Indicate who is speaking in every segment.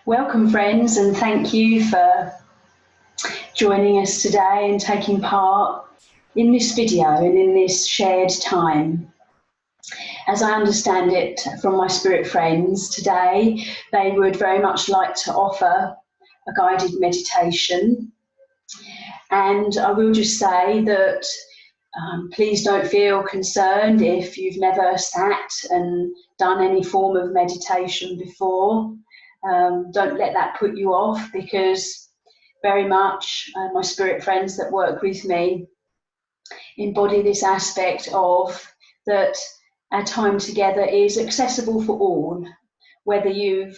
Speaker 1: Welcome friends, and thank you for joining us today and taking part in this video and in this shared time. As I understand it from my spirit friends today, they would very much like to offer a guided meditation. And I will just say that please don't feel concerned if you've never sat and done any form of meditation before. Don't let that put you off, because very much my spirit friends that work with me embody this aspect of that our time together is accessible for all, whether you've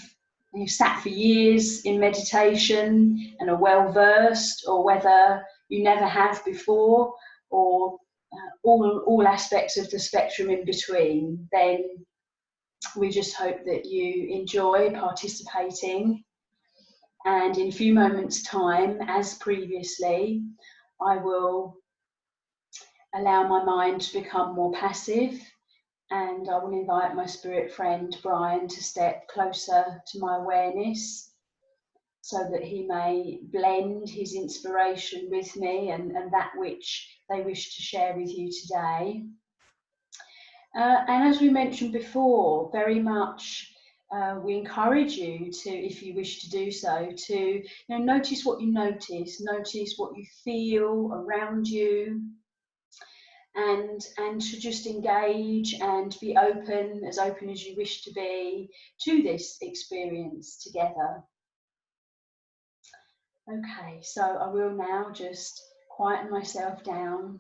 Speaker 1: sat for years in meditation and are well versed, or whether you never have before, or all aspects of the spectrum in between. Then we just hope that you enjoy participating. And in a few moments' time, as previously, I will allow my mind to become more passive, and I will invite my spirit friend Brian to step closer to my awareness so that he may blend his inspiration with me and that which they wish to share with you today. And as we mentioned before, very much we encourage you to, if you wish to do so, to notice what you notice what you feel around you, and to just engage and be open, as open as you wish to be, to this experience together. Okay, so I will now just quieten myself down,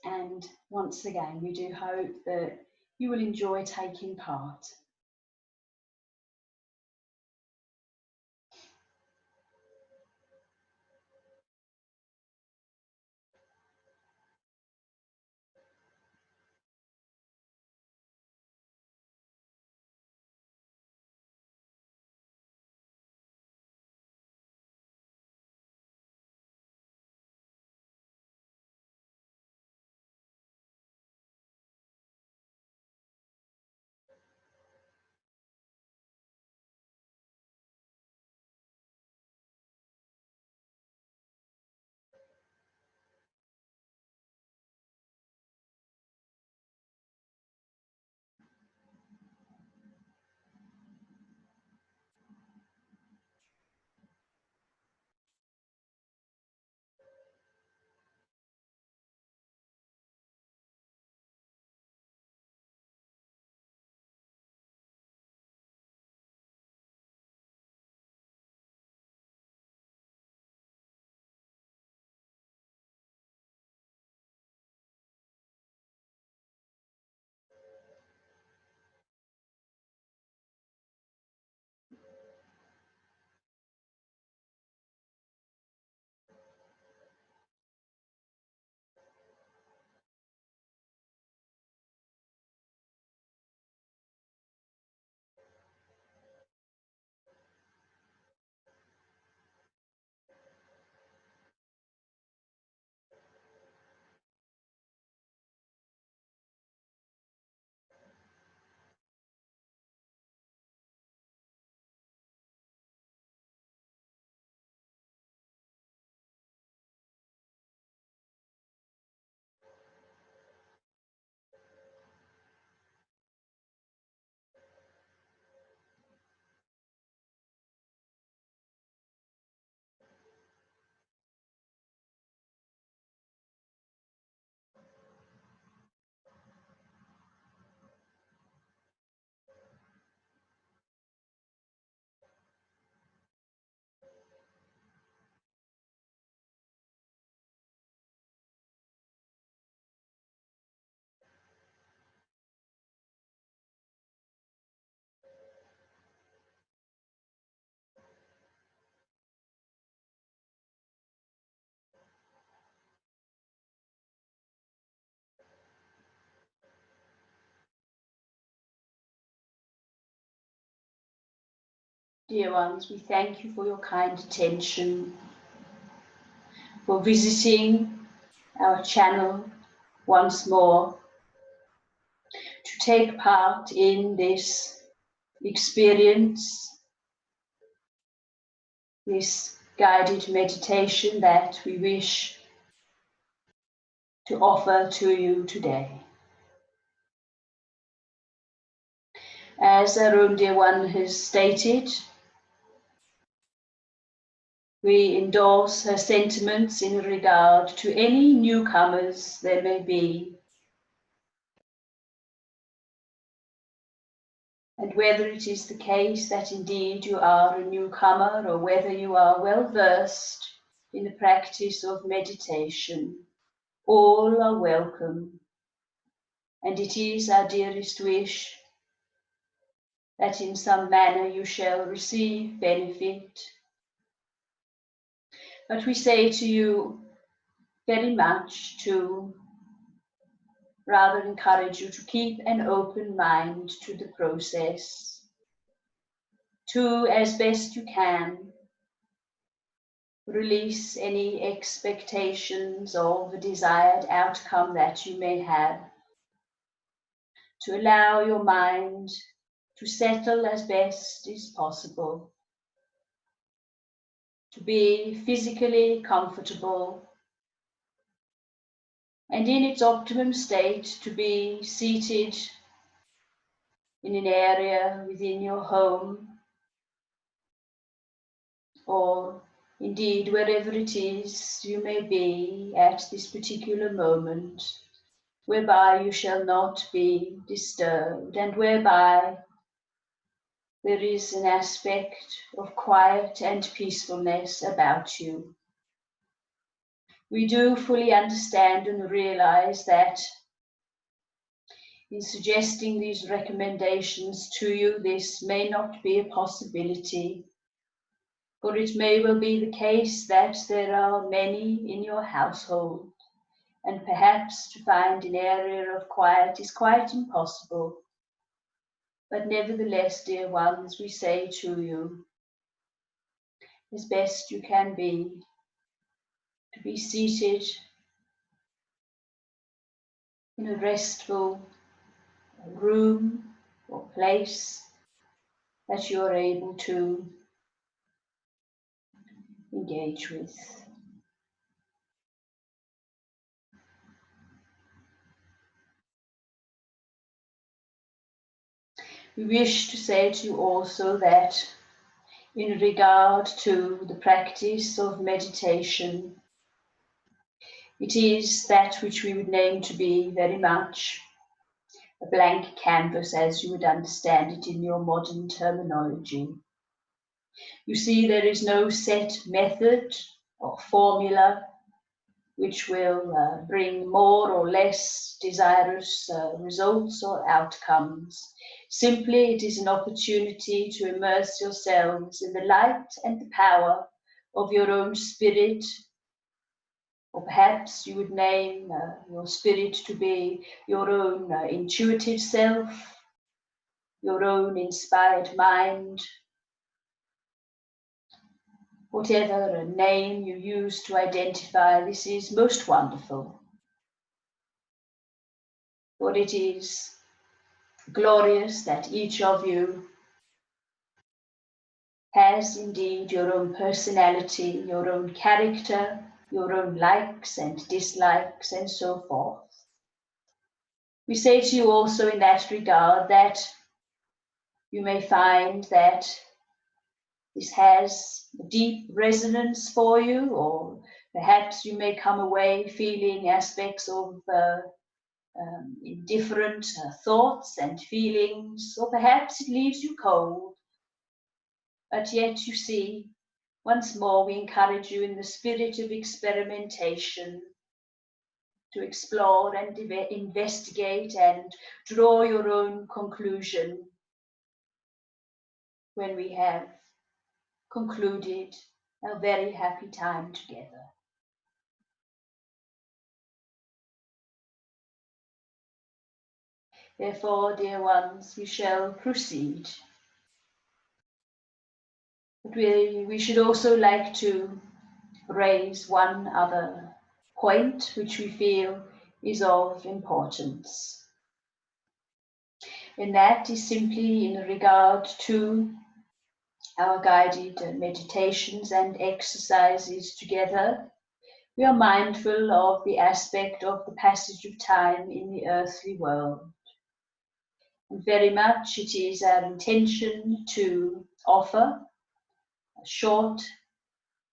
Speaker 1: and once again we do hope that you will enjoy taking part. Dear ones, we thank you for your kind attention, for visiting our channel once more, to take part in this experience this guided meditation that we wish to offer to you today. As our own dear one has stated, we endorse her sentiments in regard to any newcomers there may be, and whether it is the case that indeed you are a newcomer or whether you are well versed in the practice of meditation, all are welcome, and it is our dearest wish that in some manner you shall receive benefit. But we say to you very much to rather encourage you to keep an open mind to the process, to, as best you can, release any expectations of the desired outcome that you may have, to allow your mind to settle as best is possible, to be physically comfortable, and in its optimum state to be seated in an area within your home, or indeed wherever it is you may be at this particular moment, whereby you shall not be disturbed, and whereby there is an aspect of quiet and peacefulness about you. We do fully understand and realize that in suggesting these recommendations to you, this may not be a possibility, for it may well be the case that there are many in your household, and perhaps to find an area of quiet is quite impossible. But nevertheless, dear ones, we say to you, as best you can be, to be seated in a restful room or place that you are able to engage with. We wish to say to you also that in regard to the practice of meditation, it is that which we would name to be very much a blank canvas, as you would understand it in your modern terminology. You see, there is no set method or formula which will bring more or less desirous results or outcomes. Simply, it is an opportunity to immerse yourselves in the light and the power of your own spirit, or perhaps you would name your spirit to be your own intuitive self, your own inspired mind. Whatever name you use to identify, this is most wonderful. For it is glorious that each of you has indeed your own personality, your own character, your own likes and dislikes, and so forth. We say to you also in that regard that you may find that this has a deep resonance for you, or perhaps you may come away feeling aspects of indifferent thoughts and feelings, or perhaps it leaves you cold. But yet, you see, once more we encourage you in the spirit of experimentation to explore and investigate and draw your own conclusion when we have concluded a very happy time together. Therefore, dear ones, we shall proceed. But we should also like to raise one other point which we feel is of importance. And that is simply in regard to our guided meditations and exercises together. We are mindful of the aspect of the passage of time in the earthly world. And very much it is our intention to offer short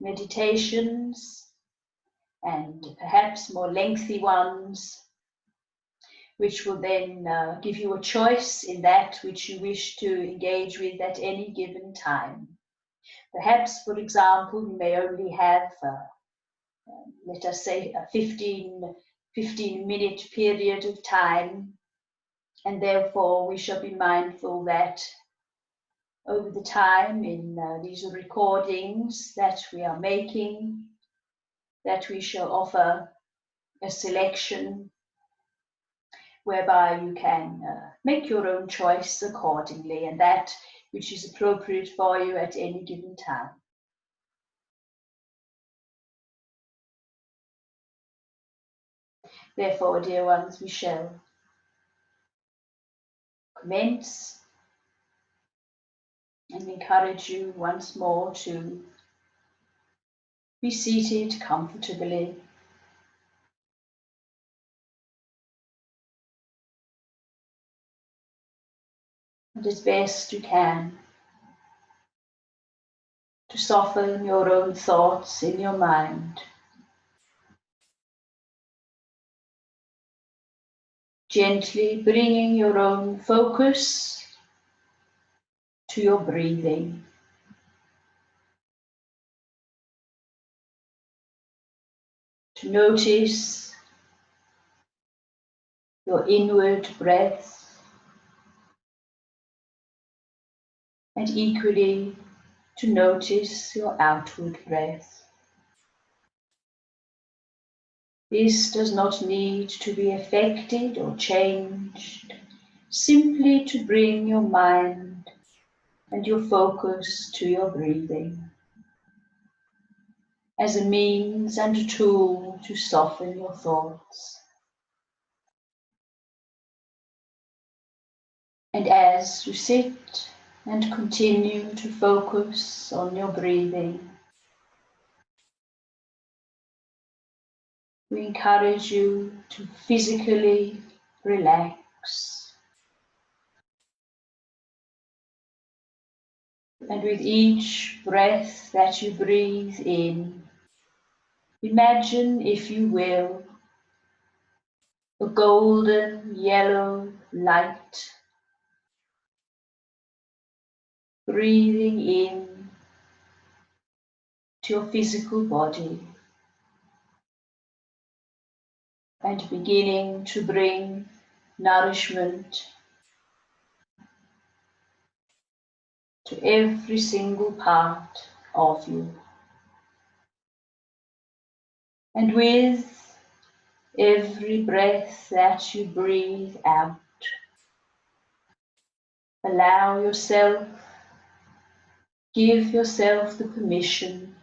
Speaker 1: meditations and perhaps more lengthy ones, which will then give you a choice in that which you wish to engage with at any given time. Perhaps, for example, you may only have, let us say, a 15-minute period of time, and therefore we shall be mindful that over the time in these recordings that we are making, that we shall offer a selection whereby you can make your own choice accordingly, and that which is appropriate for you at any given time. Therefore, dear ones, we shall commence and encourage you once more to be seated comfortably. And as best you can, to soften your own thoughts in your mind. Gently bringing your own focus to your breathing. To notice your inward breath, and equally to notice your outward breath. This does not need to be affected or changed, simply to bring your mind and your focus to your breathing as a means and a tool to soften your thoughts. And as you sit and continue to focus on your breathing, we encourage you to physically relax. And with each breath that you breathe in, imagine, if you will, a golden yellow light breathing in to your physical body and beginning to bring nourishment to every single part of you. And with every breath that you breathe out, allow yourself, give yourself the permission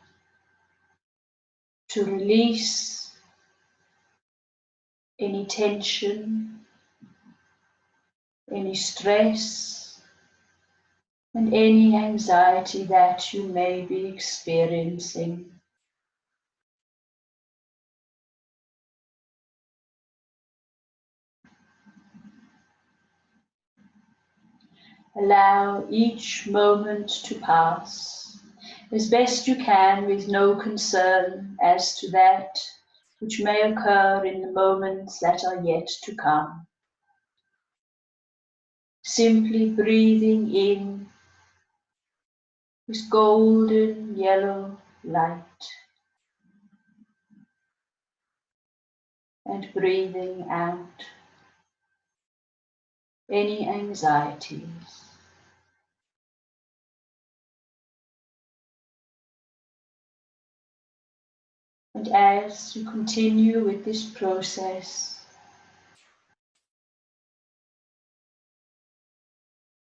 Speaker 1: to release any tension, any stress, and any anxiety that you may be experiencing. Allow each moment to pass as best you can, with no concern as to that which may occur in the moments that are yet to come. Simply breathing in this golden yellow light and breathing out any anxieties. And as you continue with this process,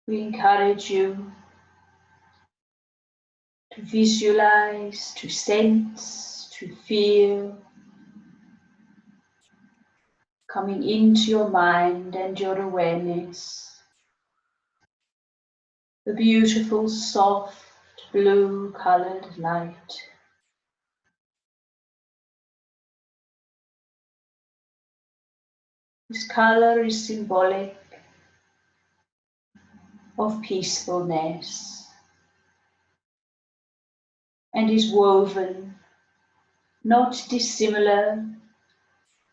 Speaker 1: we encourage you to visualize, to sense, to feel coming into your mind and your awareness a beautiful, soft, blue-colored light. This color is symbolic of peacefulness and is woven not dissimilar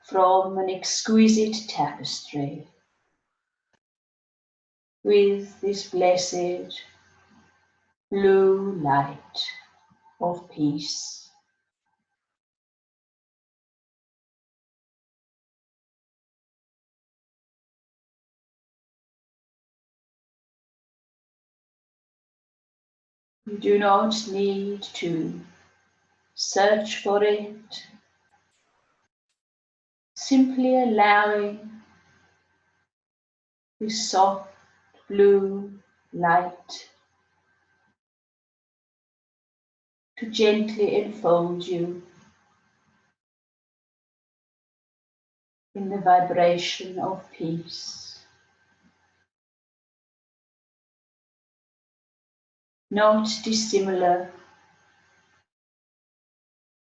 Speaker 1: from an exquisite tapestry with this blessed blue light of peace. You do not need to search for it, simply allowing this soft blue light to gently enfold you in the vibration of peace. Not dissimilar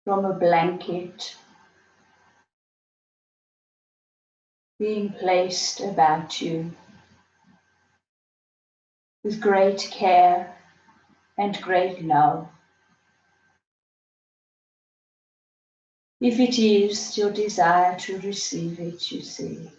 Speaker 1: from a blanket being placed about you with great care and great love. If it is your desire to receive it, you see.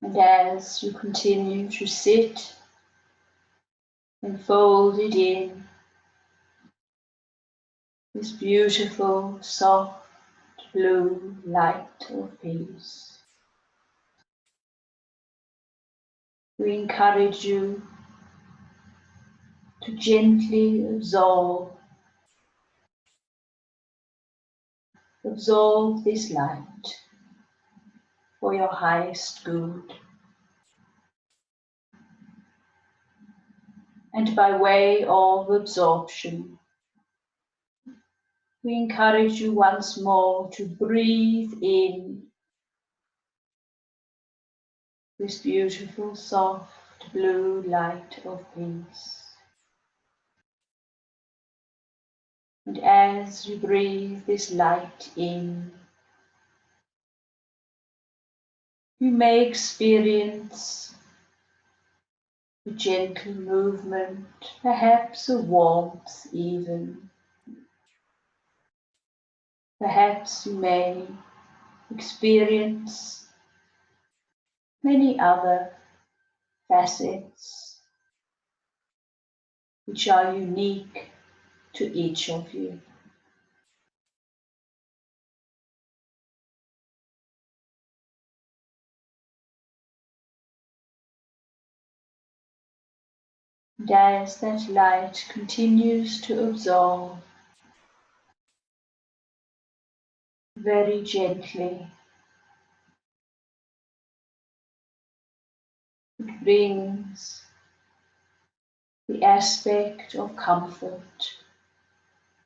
Speaker 1: And as you continue to sit enfolded in this beautiful, soft, blue light of peace, we encourage you to gently absorb this light for your highest good. And by way of absorption, we encourage you once more to breathe in this beautiful, soft, blue light of peace. And as you breathe this light in, you may experience a gentle movement, perhaps a warmth even. Perhaps you may experience many other facets which are unique to each of you. And as that light continues to absorb very gently, it brings the aspect of comfort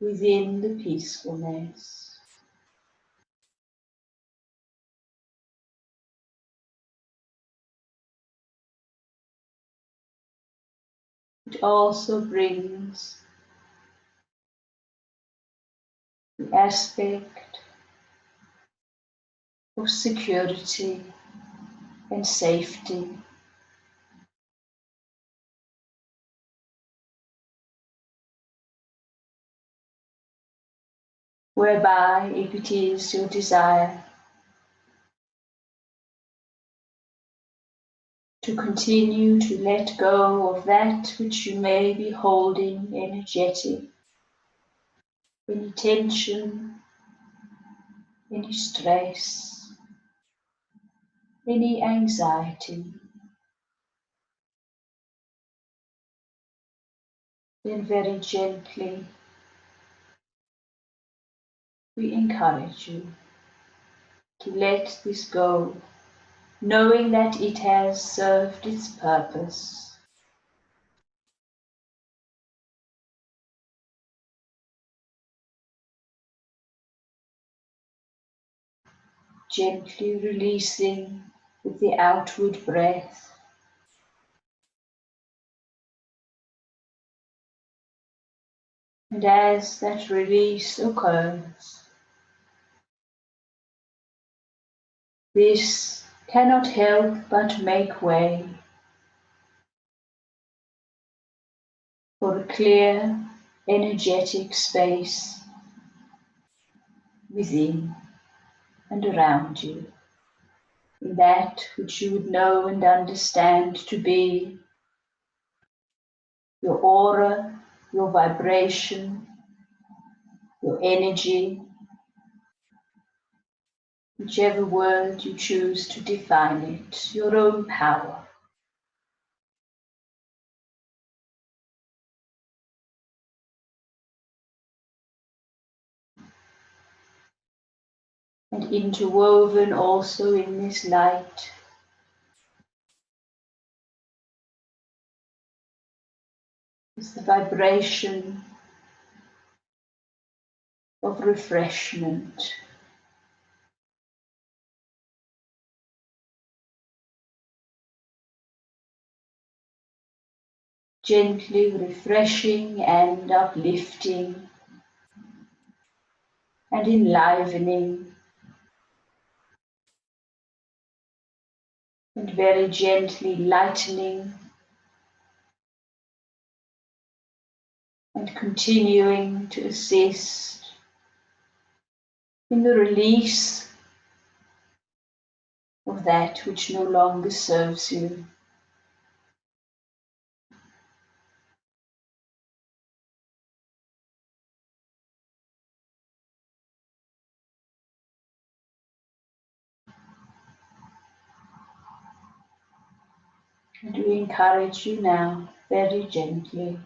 Speaker 1: within the peacefulness. It also brings the aspect of security and safety, whereby if it is your desire to continue to let go of that which you may be holding energetic, any tension, any stress, any anxiety, then very gently we encourage you to let this go, knowing that it has served its purpose. gently releasing with the outward breath. And as that release occurs, this cannot help but make way for a clear, energetic space within and around you, in that which you would know and understand to be your aura, your vibration, your energy, whichever word you choose to define it, your own power. And interwoven also in this light is the vibration of refreshment. Gently refreshing and uplifting and enlivening, and very gently lightening and continuing to assist in the release of that which no longer serves you. And we encourage you now, very gently,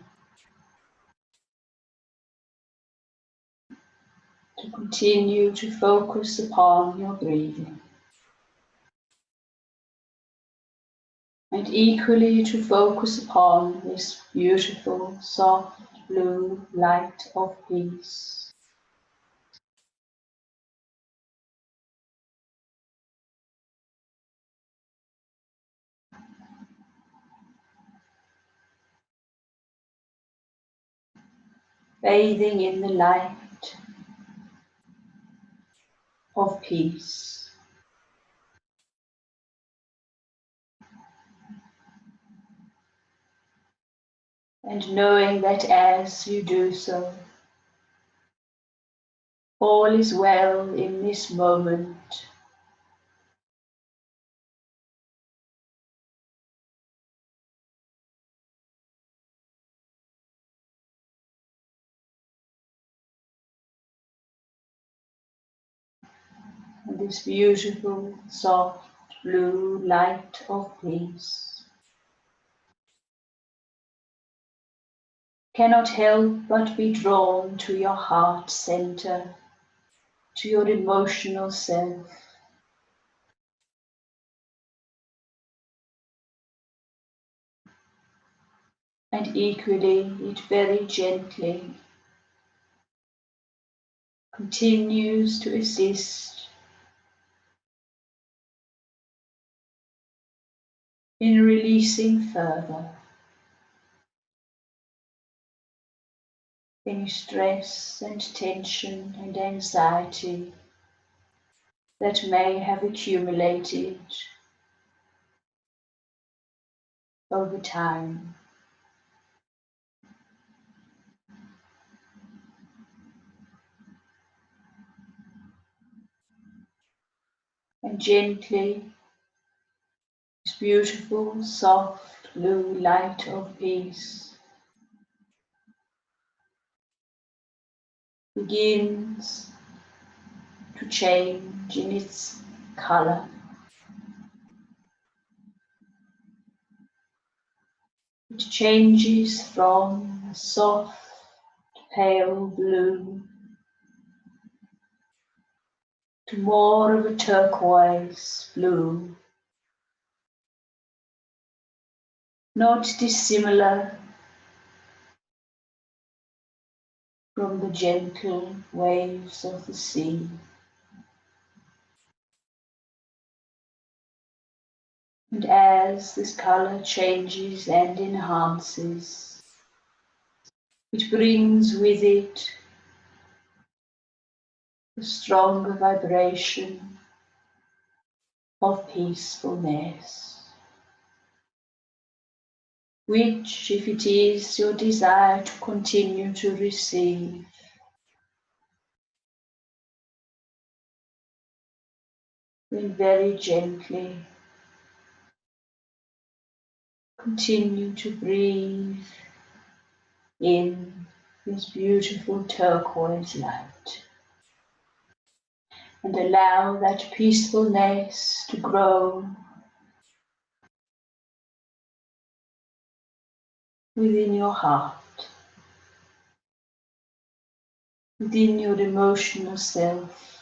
Speaker 1: to continue to focus upon your breathing. And equally to focus upon this beautiful, soft, blue light of peace. Bathing in the light of peace. And knowing that as you do so, all is well in this moment. And this beautiful, soft, blue light of peace cannot help but be drawn to your heart center, to your emotional self. And equally, it very gently continues to assist in releasing further any stress and tension and anxiety that may have accumulated over time. And gently, this beautiful, soft, blue light of peace begins to change in its color. It changes from a soft, pale blue to more of a turquoise blue, not dissimilar from the gentle waves of the sea. And as this color changes and enhances, it brings with it a stronger vibration of peacefulness, which, if it is your desire to continue to receive, then very gently continue to breathe in this beautiful turquoise light and allow that peacefulness to grow within your heart, within your emotional self.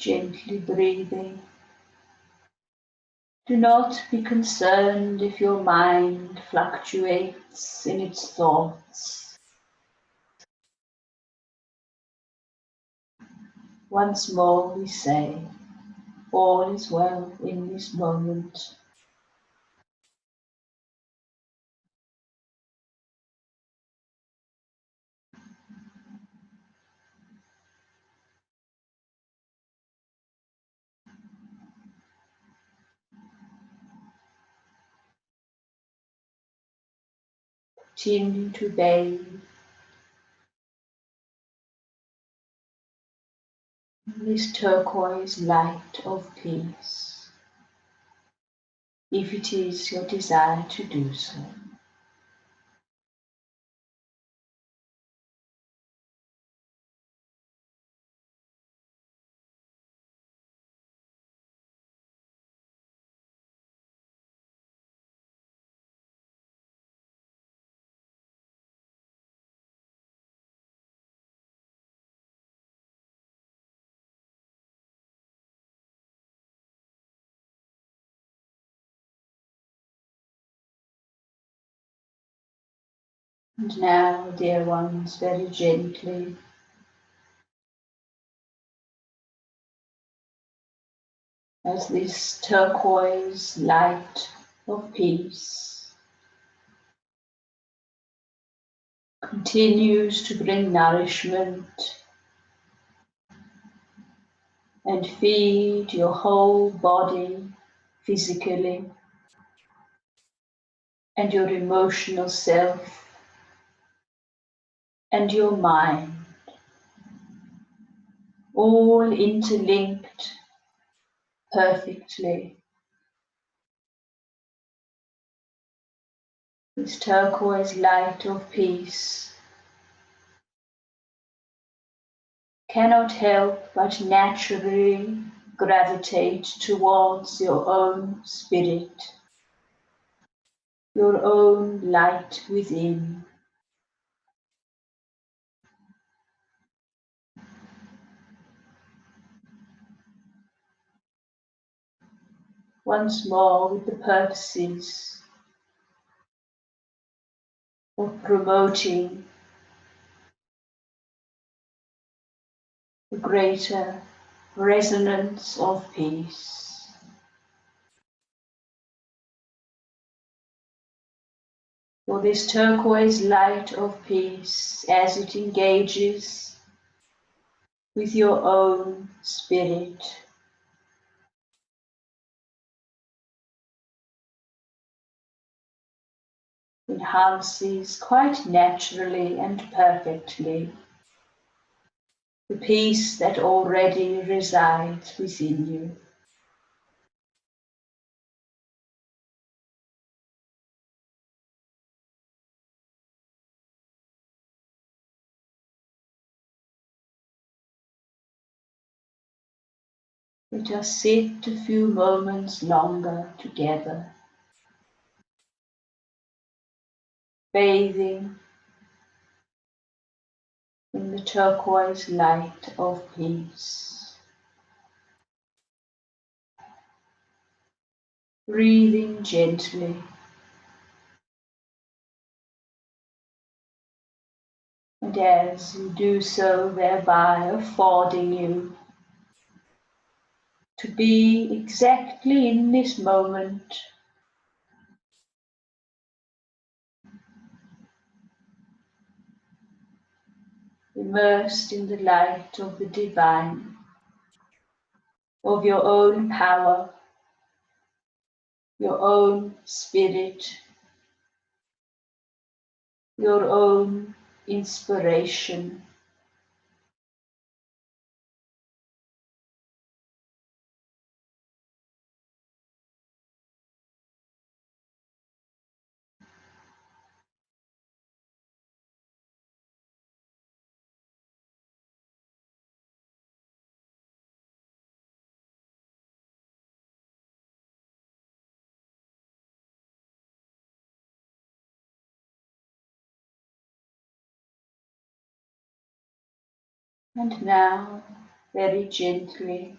Speaker 1: Gently breathing. Do not be concerned if your mind fluctuates in its thoughts. Once more we say, all is well in this moment. Continue to bathe in this turquoise light of peace, if it is your desire to do so. And now, dear ones, very gently, as this turquoise light of peace continues to bring nourishment and feed your whole body physically and your emotional self and your mind, all interlinked perfectly. This turquoise light of peace cannot help but naturally gravitate towards your own spirit, your own light within. Once more with the purposes of promoting the greater resonance of peace. For this turquoise light of peace, as it engages with your own spirit, enhances quite naturally and perfectly the peace that already resides within you. Let us sit a few moments longer together, bathing in the turquoise light of peace, breathing gently And as you do so, thereby affording you to be exactly in this moment, immersed in the light of the divine, of your own power, your own spirit, your own inspiration. And now, very gently,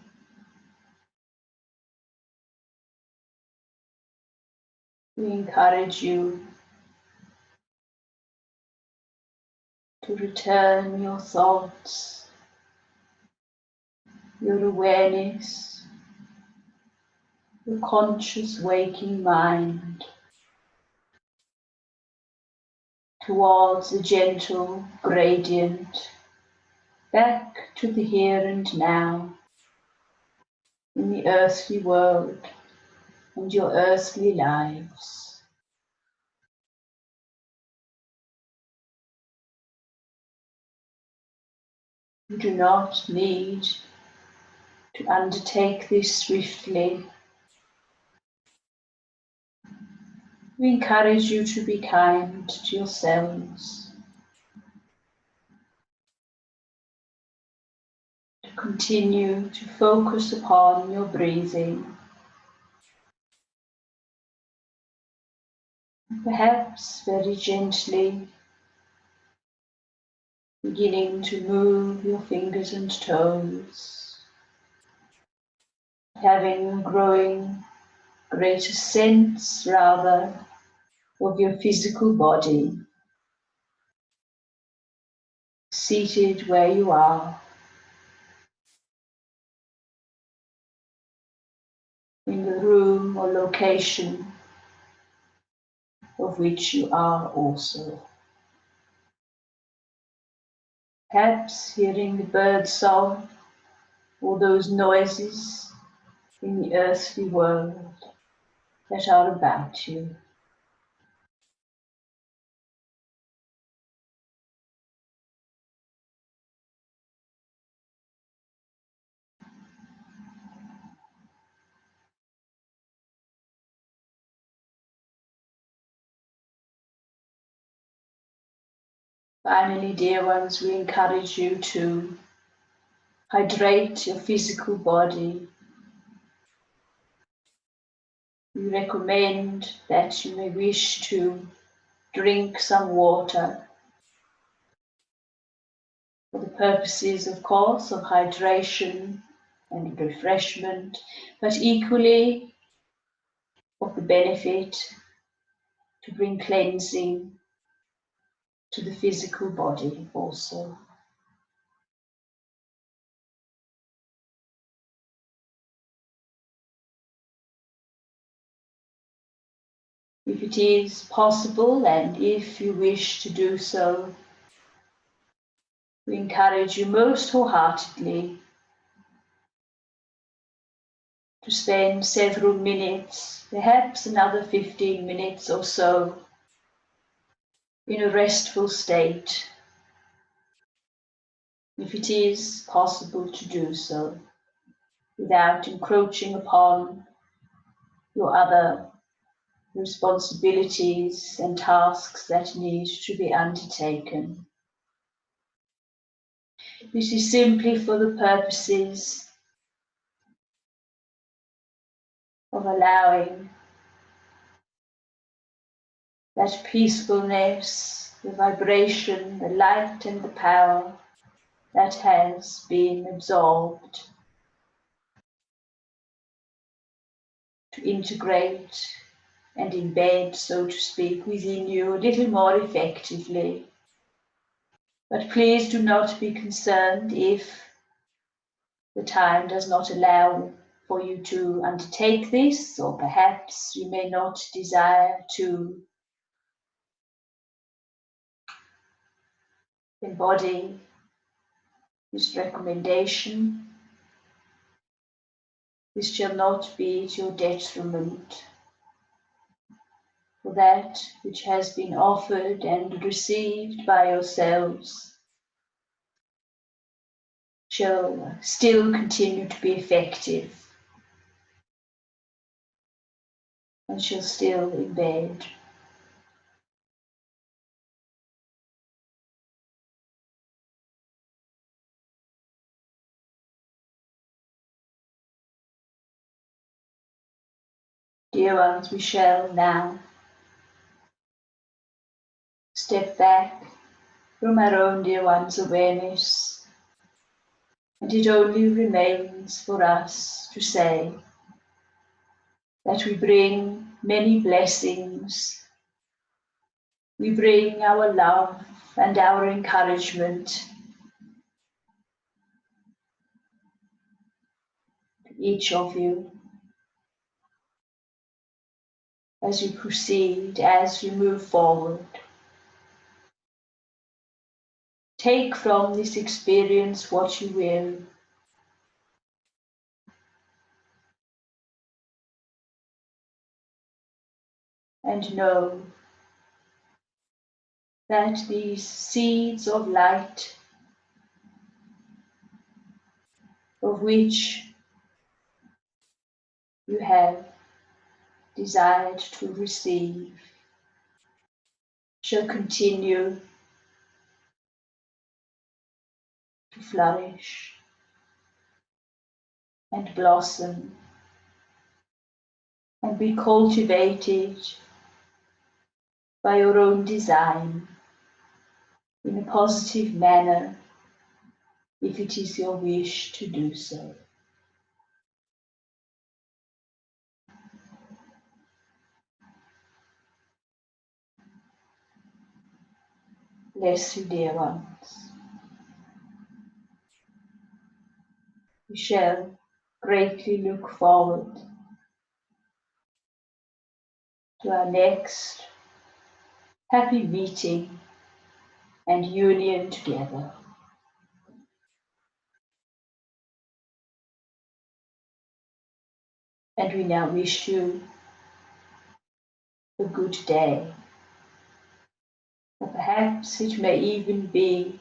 Speaker 1: we encourage you to return your thoughts, your awareness, your conscious waking mind towards a gentle gradient back to the here and now in the earthly world and your earthly lives. You do not need to undertake this swiftly. We encourage you to be kind to yourselves, to continue to focus upon your breathing, perhaps very gently beginning to move your fingers and toes, having a growing greater sense rather of your physical body, seated where you are, in the room or location of which you are also. Perhaps hearing the bird song or those noises in the earthly world that are about you. Finally, dear ones, we encourage you to hydrate your physical body. We recommend that you may wish to drink some water for the purposes, of course, of hydration and refreshment, but equally of the benefit to bring cleansing to the physical body also. If it is possible and if you wish to do so, we encourage you most wholeheartedly to spend several minutes, perhaps another 15 minutes or so, in a restful state, if it is possible to do so, without encroaching upon your other responsibilities and tasks that need to be undertaken. This is simply for the purposes of allowing that peacefulness, the vibration, the light and the power that has been absorbed to integrate and embed, so to speak, within you a little more effectively. But please do not be concerned if the time does not allow for you to undertake this, or perhaps you may not desire to embody this recommendation. This shall not be to your detriment, for that which has been offered and received by yourselves shall still continue to be effective and shall still embed. Dear ones, we shall now step back from our own dear ones' awareness, and it only remains for us to say that we bring many blessings, we bring our love and our encouragement to each of you as you proceed, as you move forward. Take from this experience what you will, and know that these seeds of light, of which you have desired to receive, shall continue to flourish and blossom and be cultivated by your own design in a positive manner, if it is your wish to do so. Bless you, dear ones. We shall greatly look forward to our next happy meeting and union together. And we now wish you a good day, or perhaps it may even be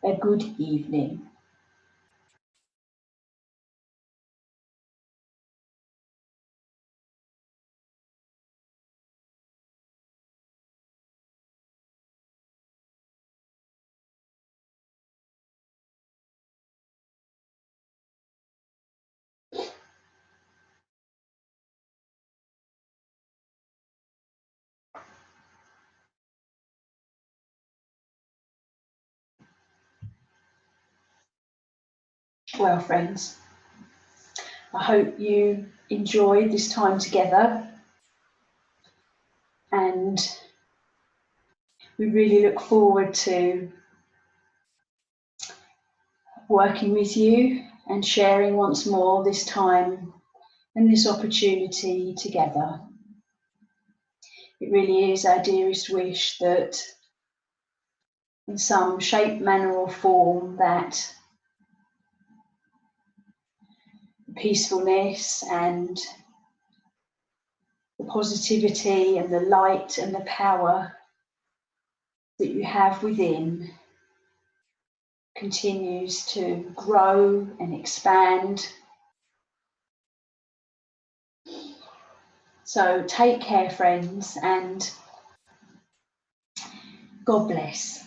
Speaker 1: a good evening. Well, friends, I hope you enjoyed this time together, and we really look forward to working with you and sharing once more this time and this opportunity together. It really is our dearest wish that in some shape, manner or form that peacefulness and the positivity and the light and the power that you have within continues to grow and expand. So take care, friends, and God bless.